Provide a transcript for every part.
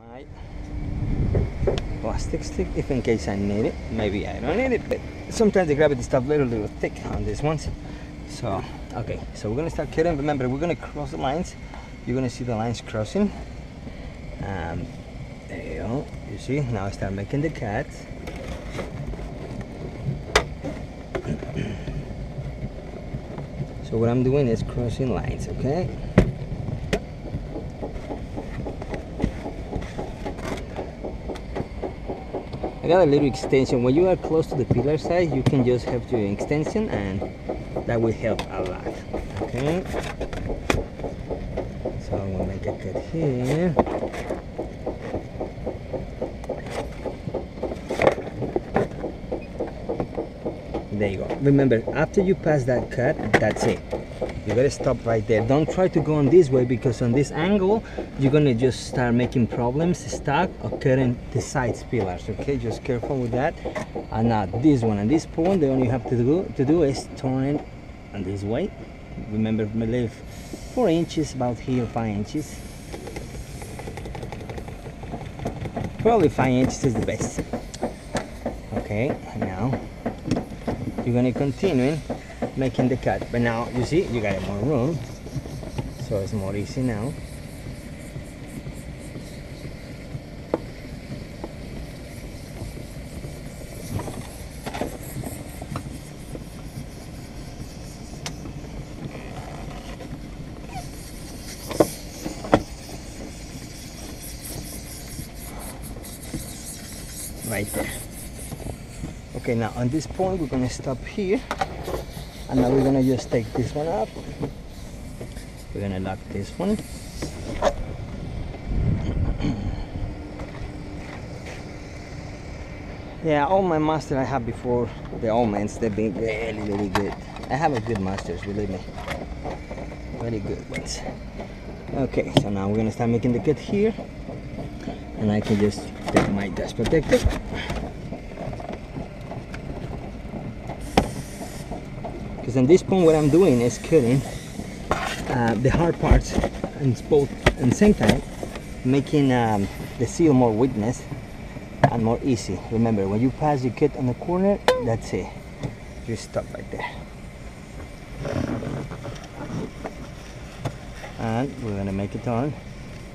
my plastic stick, if in case I need it. Maybe I don't need it, but sometimes the gravity stuff a little thick on these ones. So okay, so we're gonna start cutting. Remember, we're gonna cross the lines. You're gonna see the lines crossing. There you go. You see, now I start making the cuts. So what I'm doing is crossing lines, okay? I got a little extension. When you are close to the pillar side, you can just have your extension, and that will help a lot, okay? So I'm gonna make a cut here. There you go. Remember, after you pass that cut, that's it. You gotta stop right there. Don't try to go on this way, because on this angle you're gonna just start making problems, stuck, or cutting the sides pillars. Okay, just careful with that. And now this one, at this point, the only you have to do is turn it on this way. Remember, leave 4 inches about here, 5 inches. Probably 5 inches is the best. Okay, now you're gonna continue making the cut, but now you see you got more room, so it's more easy now. Right there. Okay, now on this point we're gonna stop here, and now we're gonna just take this one up. We're gonna lock this one. Yeah, all my masters I have before, the almonds, they've been really, really good. I have a good masters, believe me. Very good ones. Okay, so now we're gonna start making the cut here, and I can just take my dust protector. Because on this point what I'm doing is cutting the hard parts and both at the same time, making the seal more witness and more easy. Remember, when you pass your cut on the corner, that's it. Just stop right there. And we're gonna make a turn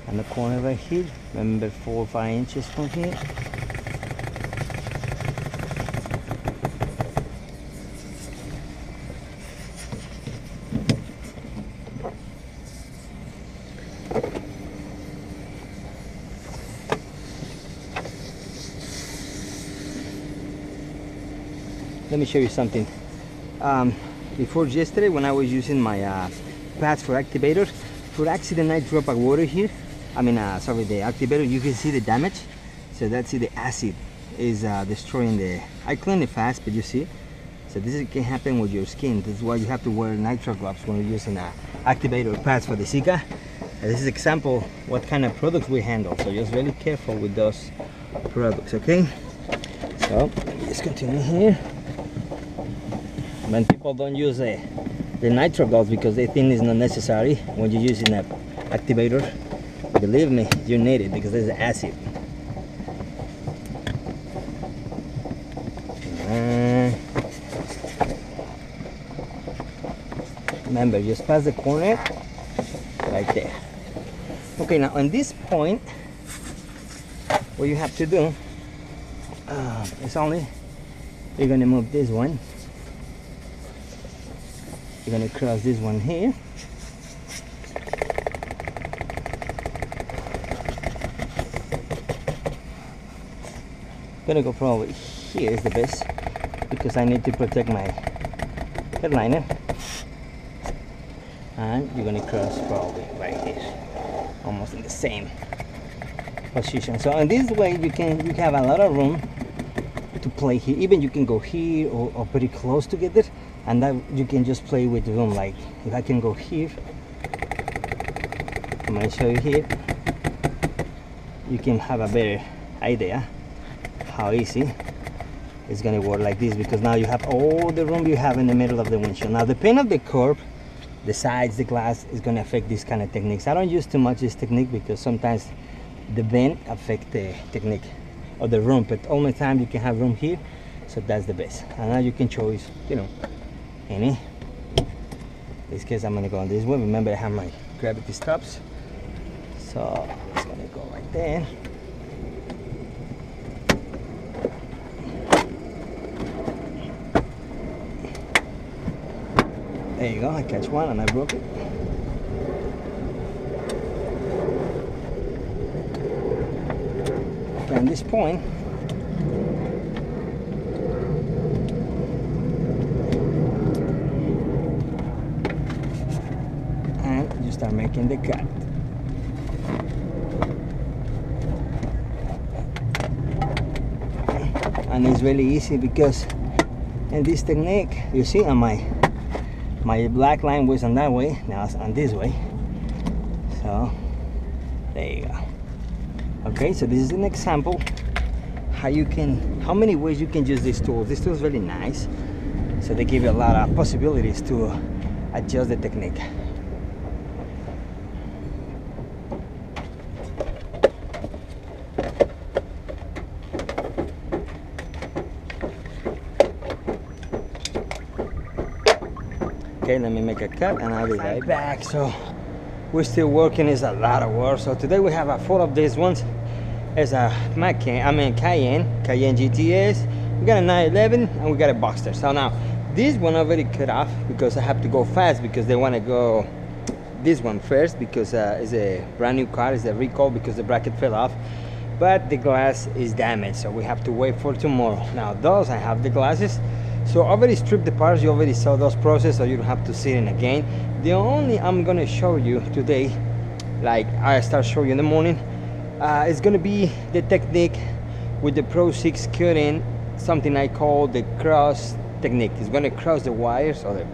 on the corner right here. Remember, 4 or 5 inches from here. Let me show you something. Before yesterday, when I was using my pads for activators, for accident I drop a water here. Sorry, the activator, you can see the damage. So that's it, the acid is destroying the, I clean it fast, but you see. So this can happen with your skin. This is why you have to wear nitro gloves when you're using activator pads for the Zika. This is example what kind of products we handle. So just really careful with those products, okay? So let's continue here. When people don't use the nitro gloves because they think it's not necessary when you're using an activator, believe me, you need it because there's acid. Remember, just pass the corner right there. Okay, now on this point, what you have to do is only you're gonna move this one. You're gonna cross this one here. Gonna go probably here is the best because I need to protect my headliner. And you're gonna cross probably right here, almost in the same position. So in this way you have a lot of room to play here. Even you can go here or pretty close together, and that you can just play with the room. Like if I can go here, I'm gonna show you here, you can have a better idea how easy it's gonna work like this, because now you have all the room you have in the middle of the windshield. Now the paint of the curb, the sides, the glass is gonna affect these kind of techniques. I don't use too much this technique because sometimes the vent affect the technique of the room, but only time you can have room here, so that's the best. And now you can choose, you know, any. In this case I'm gonna go on this one. Remember I have my gravity stops, so it's gonna go right there. There you go, I catch one and I broke it. At this point, and you start making the cut. And it's really easy because in this technique, you see, on my black line was on that way, now it's on this way. So there you go. Okay, so this is an example how many ways you can use this tool. This tool is really nice, so they give you a lot of possibilities to adjust the technique. Okay, let me make a cut and I'll be right back. So we're still working, it's a lot of work. So today we have a full of these ones. It's a Cayenne GTS. We got a 911 and we got a Boxster. So now this one already cut off because I have to go fast because they want to go this one first because it's a brand new car. It's a recall because the bracket fell off, but the glass is damaged, so we have to wait for tomorrow. Now those, I have the glasses, so I already stripped the parts. You already saw those process, so you don't have to see it again. The only I'm gonna show you today, like I start showing you in the morning, it's gonna be the technique with the Pro 6 cutting, something I call the cross technique. It's gonna cross the wires, or the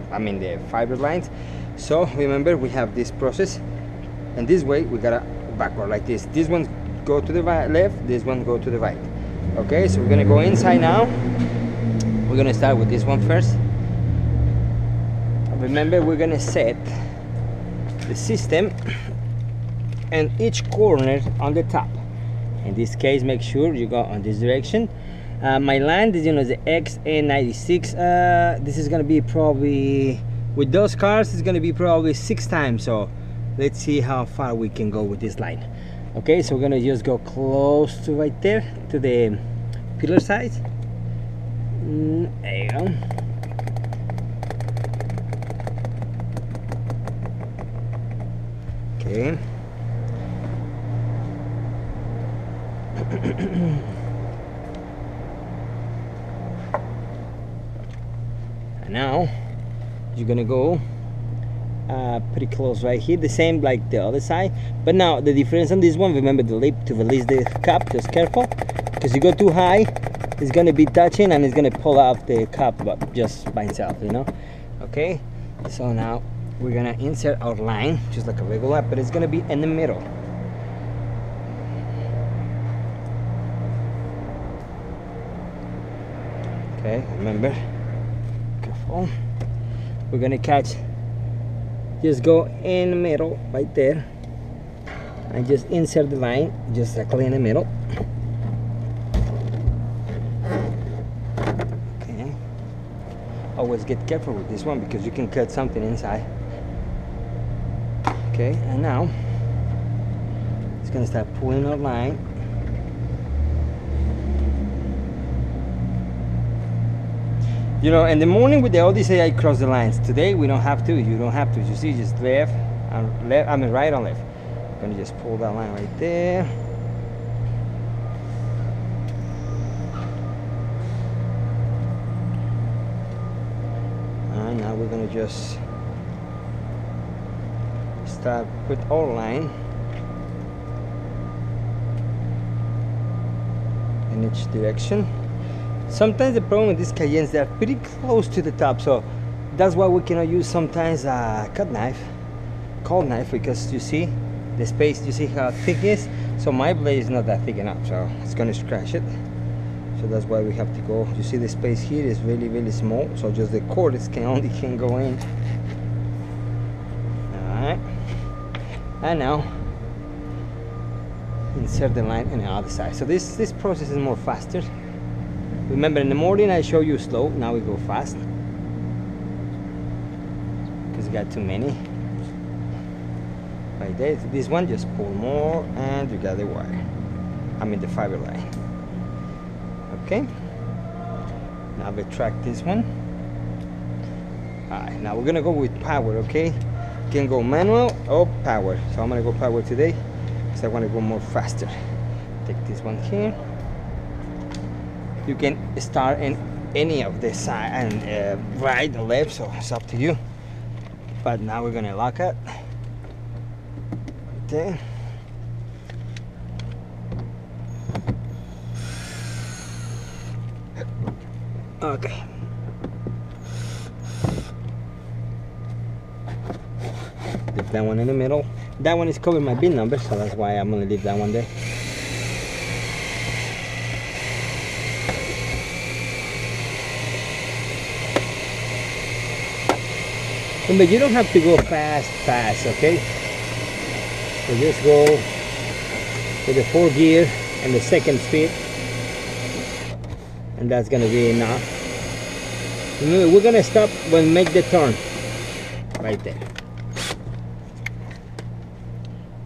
fiber lines. So remember, we have this process, and this way we gotta backward like this. This one go to the left, this one go to the right. Okay, so we're gonna go inside now. We're gonna start with this one first. Remember, we're gonna set the system and each corner on the top. In this case, make sure you go on this direction. My line is, the XN96. This is gonna be probably, with those cars, it's gonna be probably 6 times. So let's see how far we can go with this line. Okay, so we're gonna just go close to right there to the pillar side. There you go. Okay. And now you're gonna go pretty close right here, the same like the other side, but now the difference on this one, remember the lip to release the cap, just careful, because you go too high, it's gonna be touching and it's gonna pull out the cap, but just by itself, Okay, so now we're gonna insert our line just like a regular, but it's gonna be in the middle. Okay, remember, careful. We're gonna catch, just go in the middle right there and just insert the line just exactly in the middle. Okay, always get careful with this one because you can cut something inside. Okay, and now it's gonna start pulling our line. In the morning with the Odyssey, I cross the lines. Today we don't have to. You don't have to. You see, just left and left. Right and left. I'm gonna just pull that line right there. And now we're gonna just start with our line in each direction. Sometimes the problem with these Cayennes, they're pretty close to the top, so that's why we cannot use sometimes a cold knife, because you see the space, you see how thick it is. So my blade is not that thick enough, so it's gonna scratch it. So that's why we have to go. You see the space here is really, really small, so just the cords can only go in. All right, and now insert the line on the other side. So this process is more faster. Remember, in the morning I show you slow, now we go fast because you got too many. Right there, this one just pull more and you got the wire, I mean the fiber line. Okay, now retract this one. Alright, now we're gonna go with power. Okay, you can go manual or power, so I'm gonna go power today because I want to go more faster. Take this one here. You can start in any of the side and right or left, so it's up to you. But now we're gonna lock it. Okay. Okay. Leave that one in the middle. That one is covering my bin number, so that's why I'm gonna leave that one there. But you don't have to go fast, okay? So just go with the 4 gear and the 2nd speed, and that's gonna be enough. Remember, we're gonna stop when we make the turn, right there.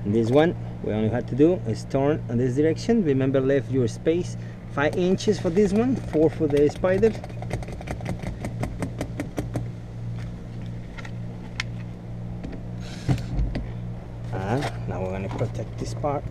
And this one, we only have to do is turn in this direction. Remember, left your space 5 inches for this one, 4 for the spider. Now we're going to protect this part.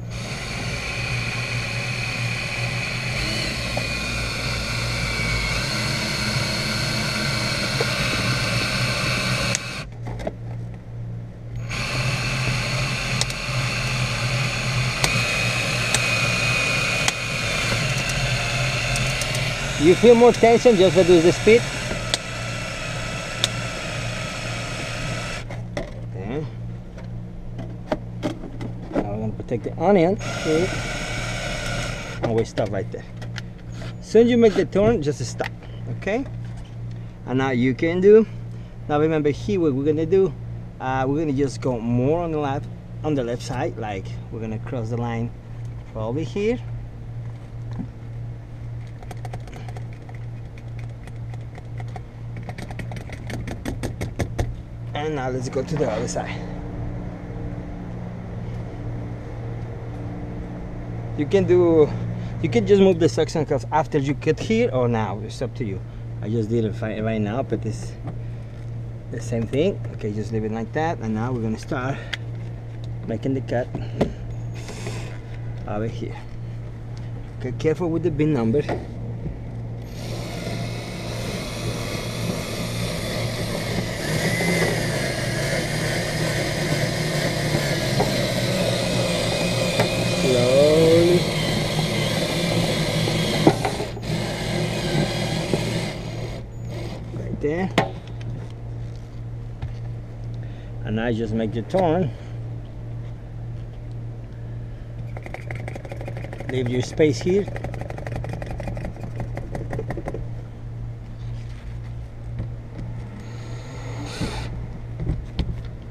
You feel more tension, just reduce the speed. Okay. Now we're going to protect the onion. Okay. And we stop right there. As soon as you make the turn, just stop. Okay. And now you can do. Now remember here what we're going to do. We're going to just go more on the left side. Like we're going to cross the line probably here. And now let's go to the other side. You can just move the suction cups after you cut here or now, it's up to you. I just did it right now, but it's the same thing. Okay, just leave it like that, and now we're gonna start making the cut over here. Okay, careful with the bin number. Slowly. Right there. And now just make the turn. Leave your space here.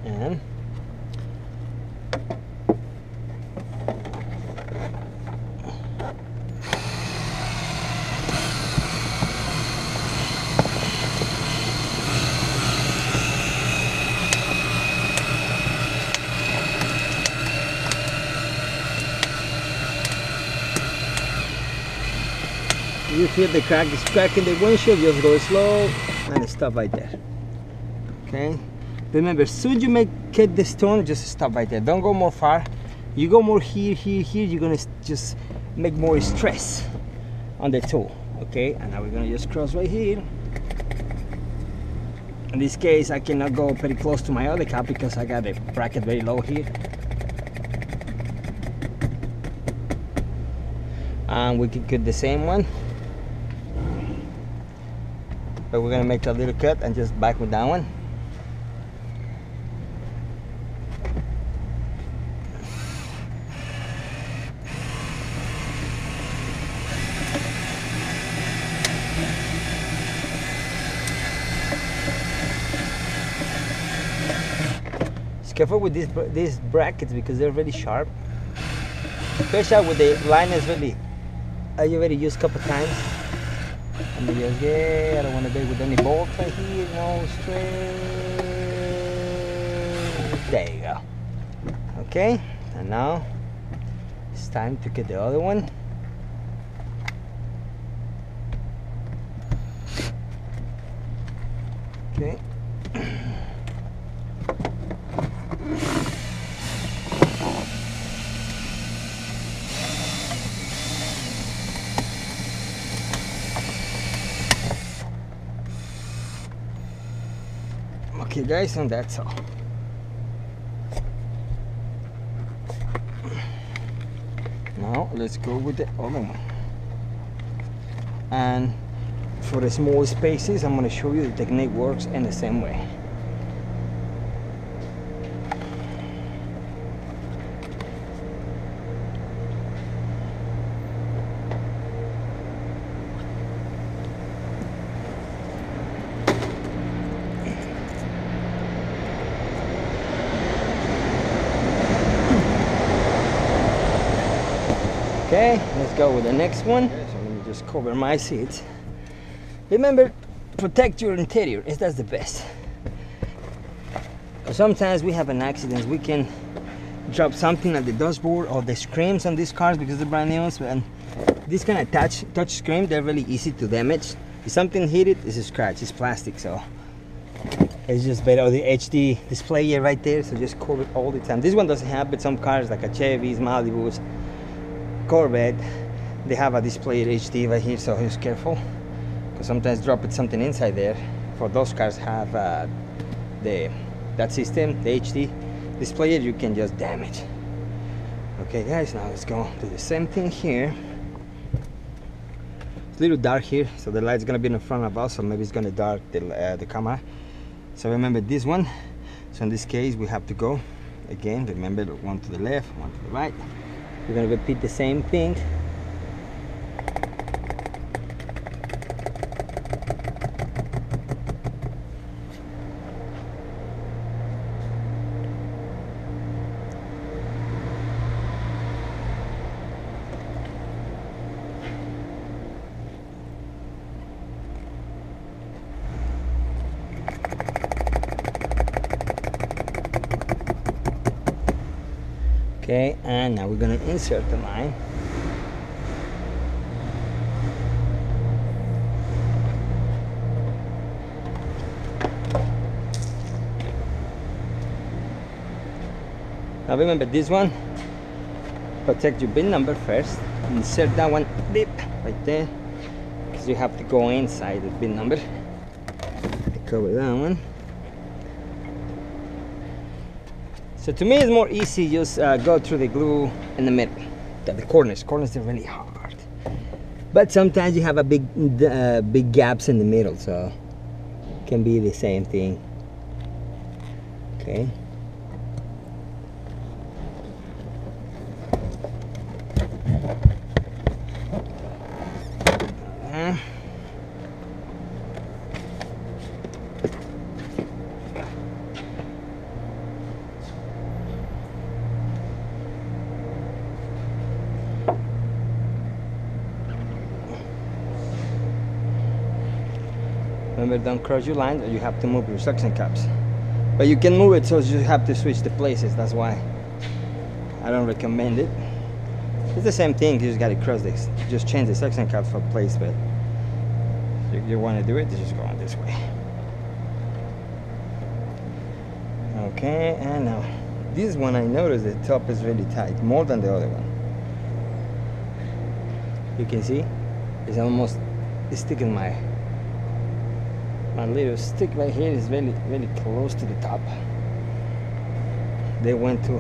And you feel the crack is cracking the windshield, just go slow and stop right there. Okay, remember, as soon as you get this turn, just stop right there. Don't go more far. You go more here, you're gonna just make more stress on the tool. Okay, and now we're gonna just cross right here. In this case, I cannot go pretty close to my other cap because I got the bracket very low here. And we can cut the same one. But we're gonna make a little cut and just back with that one. Just careful with these brackets because they're really sharp. Especially with the line is really, I already used a couple times. And they just, yeah, I don't want to be with any bolts right here, no, straight. There you go. Okay, and now it's time to get the other one. Okay. Okay guys, and that's all. Now let's go with the other one. And for the small spaces, I'm going to show you the technique works in the same way. Okay, let's go with the next one. Okay, so let me just cover my seats. Remember, protect your interior. That's the best. Sometimes we have an accident. We can drop something at the dashboard or the screens on these cars because they're brand new. And this kind of touch screen, they're really easy to damage. If something hit it, it's a scratch. It's plastic, so it's just better. The HD display here right there, so just cover it all the time. This one doesn't have, but some cars like a Chevy's, Malibu's, Corvette, they have a display HD right here, so just careful. Because sometimes drop it something inside there. For those cars have that system, the HD display, you can just damage. Okay guys, now let's go do the same thing here. It's a little dark here, so the light's gonna be in front of us, so maybe it's gonna dark the camera. So remember this one. So in this case, we have to go again. Remember, one to the left, one to the right. We're gonna repeat the same thing. Okay, and now we're going to insert the line. Now remember this one, protect your bin number first. Insert that one beep right there, because you have to go inside the bin number. Cover that one. So to me it's more easy, just go through the glue in the middle. The corners are really hard. But sometimes you have a big gaps in the middle, so it can be the same thing. Okay. Remember, don't cross your lines, or you have to move your suction cups. But you can move it, so you have to switch the places. That's why I don't recommend it. It's the same thing. You just got to cross this. Just change the suction cups for place, but if you want to do it, you just go on this way. Okay, and now this one, I noticed the top is really tight, more than the other one. You can see it's almost sticking. My little stick right here is really close to the top. They went too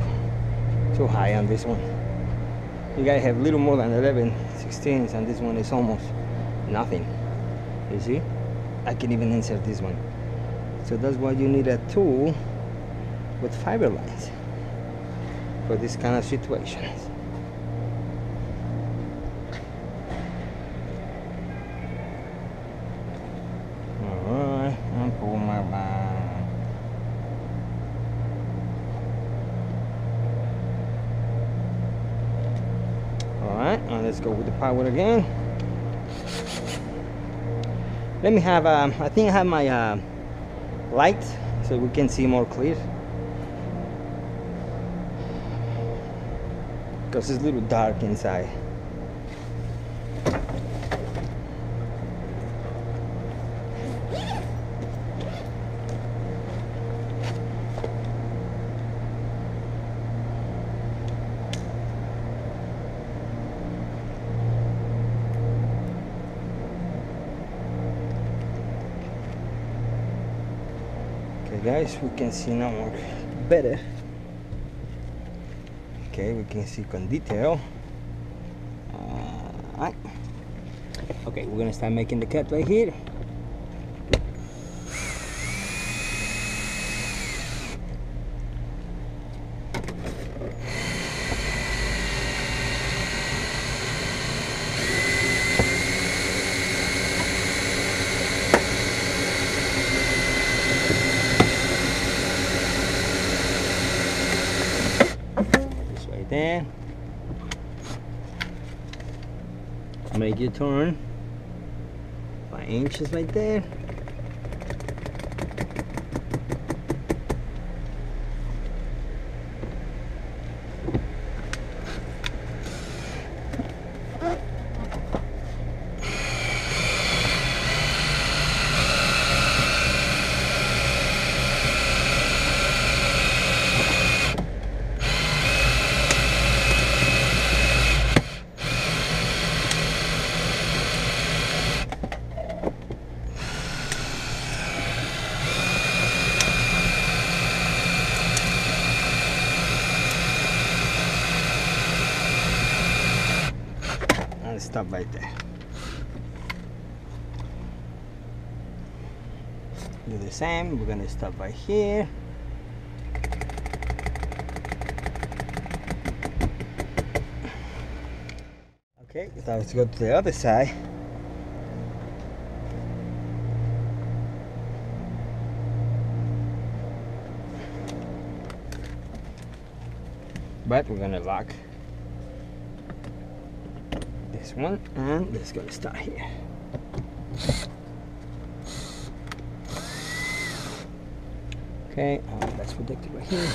high on this one. You gotta have little more than 11/16, and this one is almost nothing. You see, I can even insert this one. So that's why you need a tool with fiber lines for this kind of situations. Alright, I'm pulling my line. let's go with the power again. Let me have I think I have my light so we can see more clear, because it's a little dark inside. Guys, we can see now more better. Okay, we can see con detail. Right. Okay, we're gonna start making the cut right here. There, make your turn 5 inches right there. Stop right there. Do the same. We're gonna stop right here. Okay, now let's go to the other side. But we're gonna lock this one, and let's go start here. Okay, that's protected right here.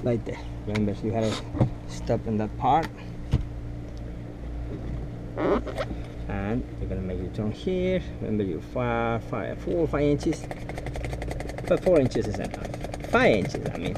Right there. Remember, you had to stop in that part. And you're gonna make your turn here. Remember, you're 4 or 5 inches. But 4 inches is enough. 5 inches, I mean.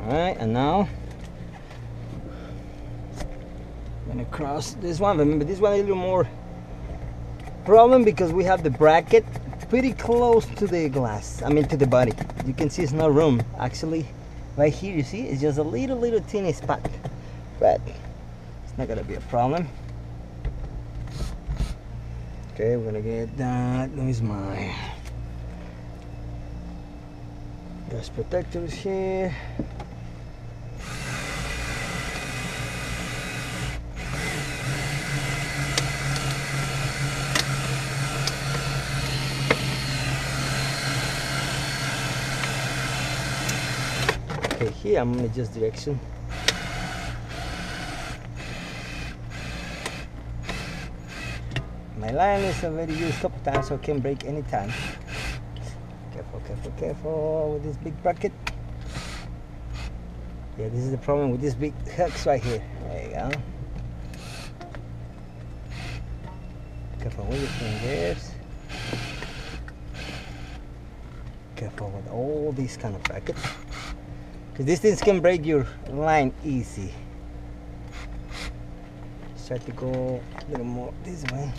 Alright, and now I'm gonna cross this one. Remember, this one is a little more problem because we have the bracket pretty close to the glass, I mean to the body. You can see it's no room actually. Right here, you see, it's just a little teeny spot, but it's not gonna be a problem. Okay, we're gonna get that. There's my dust protectors here. Okay, here I'm gonna adjust direction. My line is already used a couple times, so it can break anytime. Careful, careful, careful with this big bracket. Yeah, this is the problem with these big hooks right here. There you go. Careful with your fingers. Careful with all these kind of brackets, because these things can break your line easy. start to go a little more this way.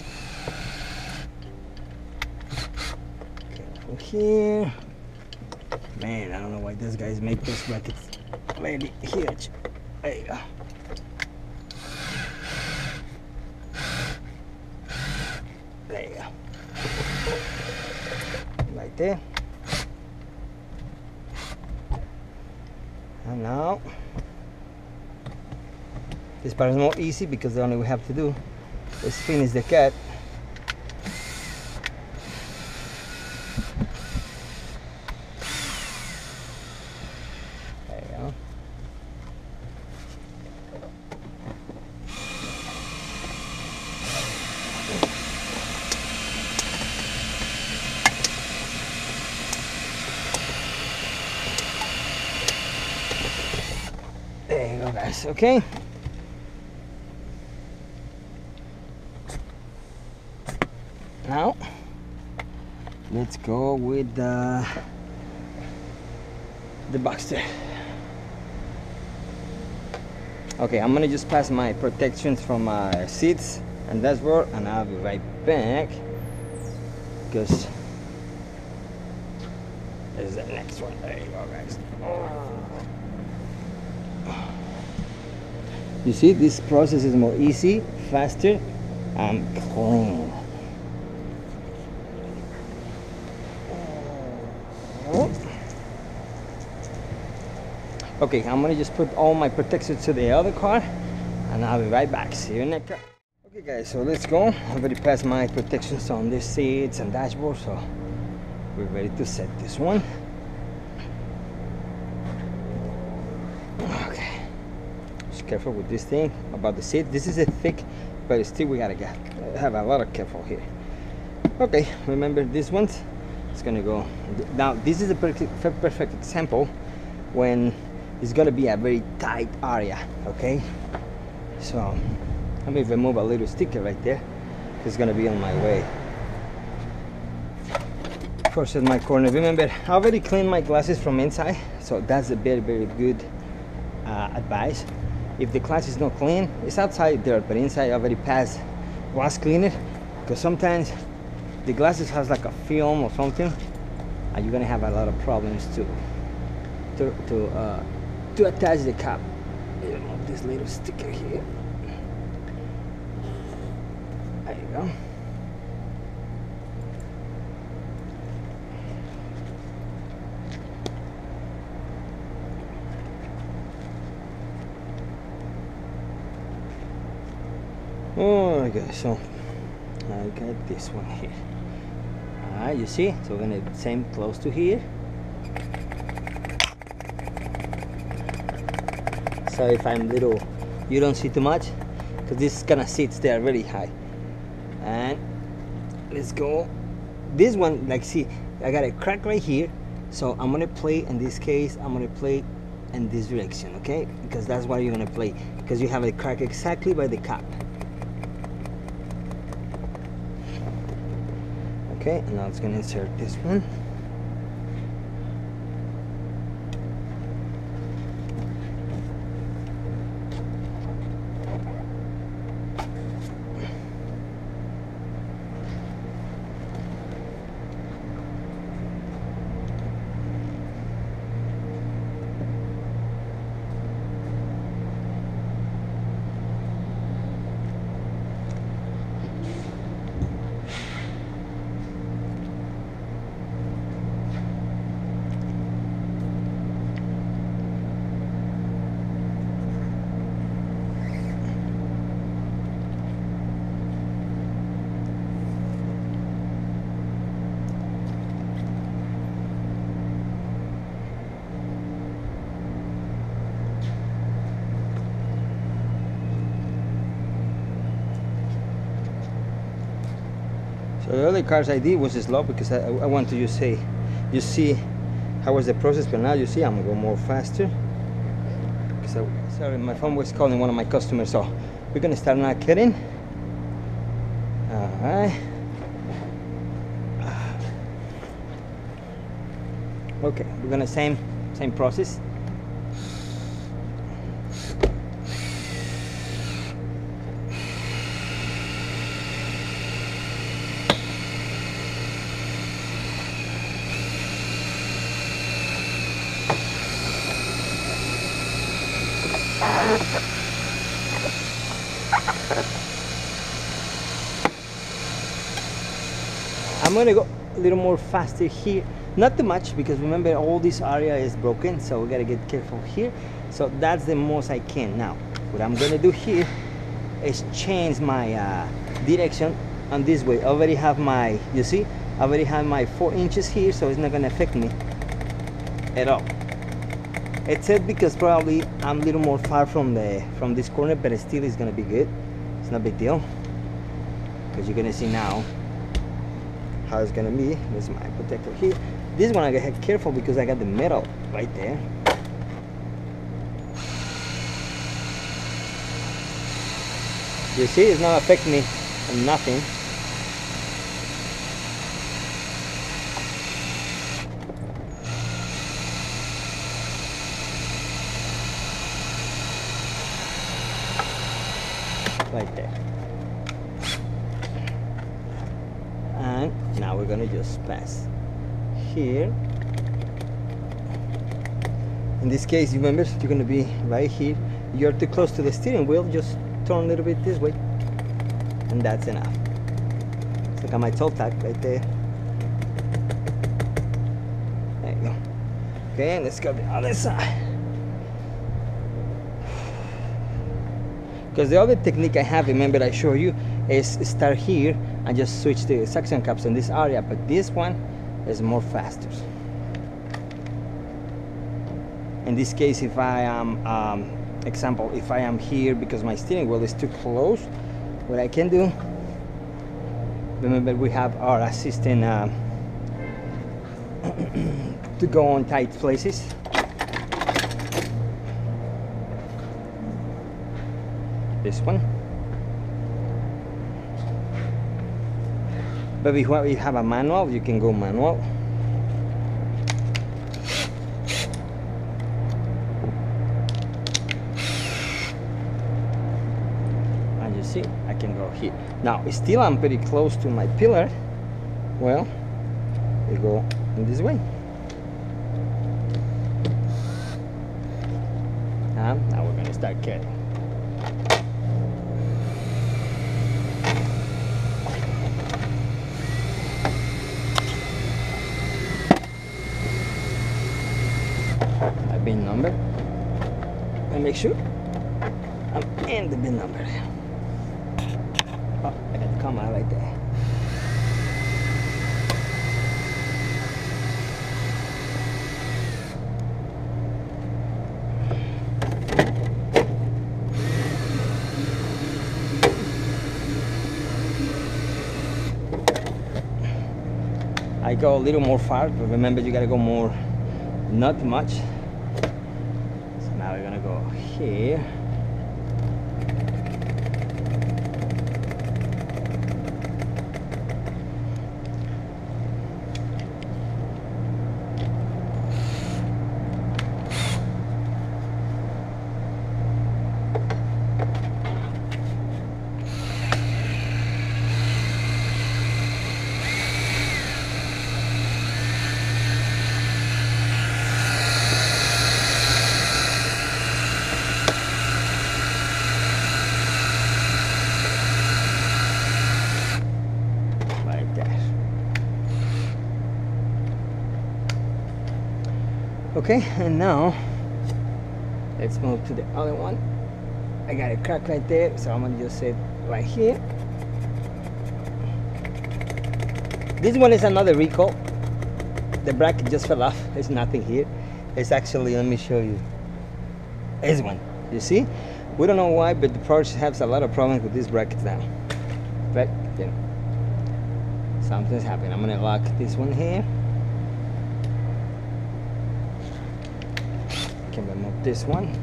Careful here. Man, I don't know why these guys make those brackets really huge. There you go. There you go. Right there. And now this part is more easy because the only we have to do is finish the cut. There you go. There you go, guys. Okay. Now, let's go with the Boxster. Okay, I'm gonna just pass my protections from my seats and dashboard, and I'll be right back because there's the next one. There you go, guys. You see, this process is more easy, faster, and clean. Okay, I'm gonna just put all my protections to the other car and I'll be right back. See you in the car. Okay guys, so let's go. I already passed my protections on the seats and dashboard, so we're ready to set this one. Okay, just careful with this thing about the seat. This is a thick, but still we gotta have a lot of careful here. Okay, remember these ones? It's gonna go. Now this is a perfect example when it's gonna be a very tight area, okay? So let me remove a little sticker right there. It's gonna be on my way. First at my corner. Remember, I already cleaned my glasses from inside, so that's a very, very good advice. If the glass is not clean, it's outside there, but inside I already passed glass cleaner, because sometimes the glasses has like a film or something, and you're gonna have a lot of problems to attach the cap. Remove this little sticker here. There you go. Okay, so I got this one here. You see, so we're gonna same close to here. Sorry if I'm little, you don't see too much, because this kind of sits there very high. And let's go. This one, like, see, I got a crack right here, so I'm gonna play. In this case, I'm gonna play in this direction, okay? Because that's why you're gonna play, because you have a crack exactly by the cap. Okay, and now it's gonna insert this one. So the other cars I did was slow because I want to just say, you see how was the process, but now you see I'm going more faster. Because sorry, my phone was calling one of my customers, so we're gonna start now cutting. All right. Okay, we're gonna same process. I'm gonna go a little more faster here, not too much, because remember all this area is broken, so we gotta get careful here. So that's the most I can. Now what I'm gonna do here is change my direction on this way. I already have my, you see, I already have my 4 inches here, so it's not gonna affect me at all. Except because probably I'm a little more far from this corner, but it still is gonna be good. It's not a big deal, because you're gonna see now how it's gonna be. This is my protector here. This one I gotta get careful because I got the metal right there. You see, it's not affecting me on nothing. Right there. And now we're gonna just pass here. In this case, remember, you're gonna be right here. You're too close to the steering wheel, just turn a little bit this way, and that's enough. So look at my toe tag right there. There you go. Okay, and let's go to the other side. Because the other technique I have, remember I showed you, is start here and just switch the suction cups in this area, but this one is more faster. In this case, if I am, example, if I am here because my steering wheel is too close, what I can do, remember we have our assistant to go on tight places. This one. But if you have a manual, you can go manual. And you see, I can go here. Now, still I'm pretty close to my pillar. Well, we go in this way. And now we're going to start cutting. Bin number, and make sure I'm in the bin number. Oh, I got the camera right there. I go a little more far, but remember you gotta go more, not much. Now we're gonna go here. Okay, and now let's move to the other one. I got a crack right there, so I'm gonna just set right here. This one is another recall. The bracket just fell off. There's nothing here. It's actually, let me show you. This one, you see? We don't know why, but the Porsche has a lot of problems with these brackets now. But, you know, something's happening. I'm gonna lock this one here. Can remove this one.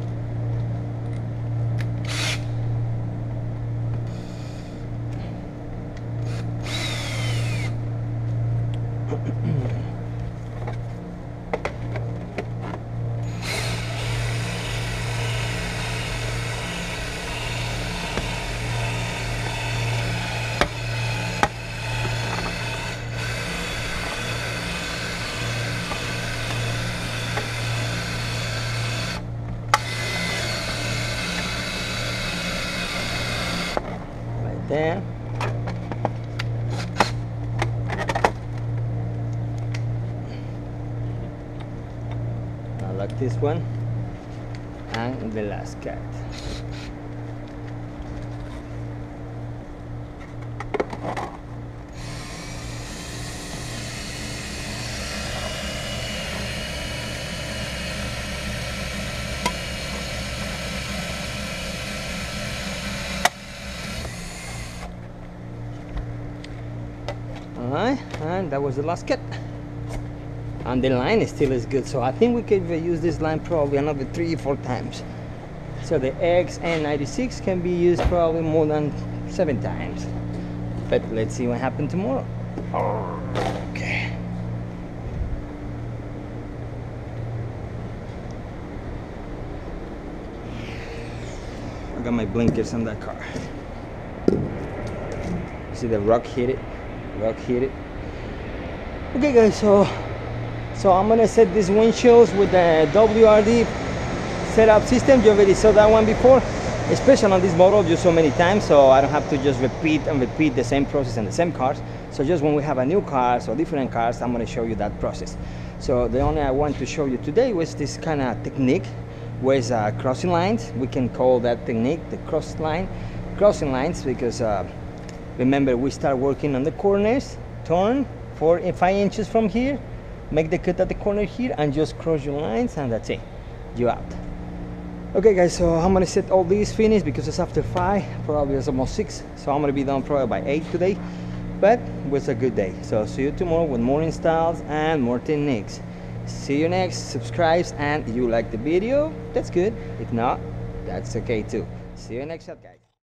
there. I like this one, and the last cat. Alright, and that was the last cut. And the line is still as good, so I think we could use this line probably another 3-4 times. So the XN96 can be used probably more than 7 times. But let's see what happens tomorrow. Okay. I got my blinkers on that car. See the rock hit it. Okay guys, so I'm gonna set these windshields with the WRD setup system. You already saw that one before, especially on this model just so many times, so I don't have to just repeat the same process in the same cars. So just when we have a new cars or different cars, I'm gonna show you that process. So the only I want to show you today was this kind of technique with crossing lines. We can call that technique the crossing lines, because remember, we start working on the corners, turn 4 and 5 inches from here, make the cut at the corner here, and just cross your lines, and that's it, you're out. Okay guys, so I'm gonna set all these finished because it's after 5, probably it's almost 6, so I'm gonna be done probably by 8 today, but it was a good day. So see you tomorrow with more installs and more techniques. See you next. Subscribe, and if you like the video, that's good. If not, that's okay too. See you next shot, guys.